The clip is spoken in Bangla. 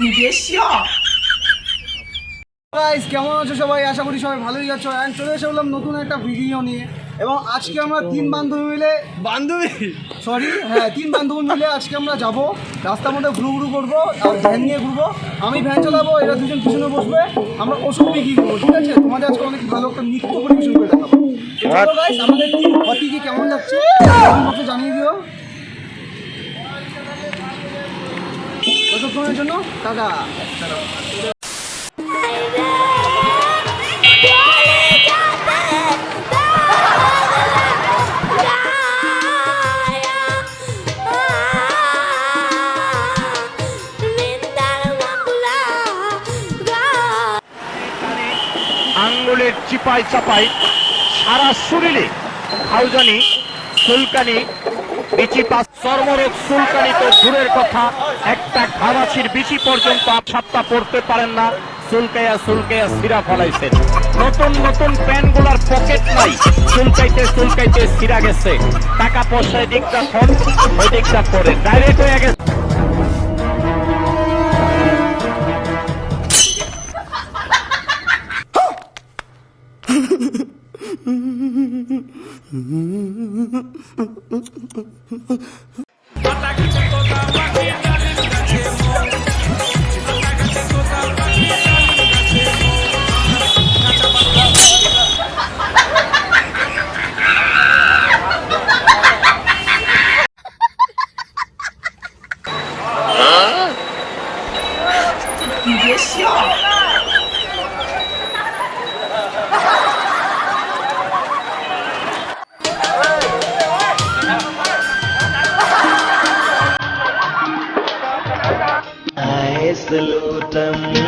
你别笑。গাইস কেমন আছো সবাই? আশা করি সবাই ভালোই আছো। অ্যান্ড চলে এসে বললাম নতুন একটা ভিডিও নিয়ে। এবং আজকে আমরা তিন বান্ধবী মিলে তিন বান্ধবী মিলে আজকে আমরা যাবো রাস্তার মধ্যে ঘুরু করবো, আর ভ্যান নিয়ে ঘুরবো। আমি ভ্যান চালাবো, এরা দুজন পিছনে বসবে, আমরা ওষুধ বিক্রি করবো। ঠিক আছে, তোমাদের আজকে অনেক ভালো একটা নৃত্য পরিবেশন করে দেখাবো। চলো গাইস, আমাদের টিম হটিকে কেমন লাগছে জানিয়ে দিও। ততক্ষণের জন্য টাটা। আঙ্গুলের চিপাই চাপাই সারা শরীরে হাউজানি, চুলকানি, বিচিপা, চর্মরোগ, চুলকানি তো দূরের কথা, একটা ঘামাচির বিচি পর্যন্ত সাতটা পড়তে পারেন না। চুলকাইয়া চুলকাইয়া সিরা ফলাইছেন। নতুন নতুন প্যান্টগুলার পকেট নাই, চুলকাইতে চুলকাইতে সিরা গেছে। টাকা পয়সা এদিকটা ফোন, ওই দিকটা পরে ডাইরেক্ট হয়ে গেছে।你别笑。I salute them.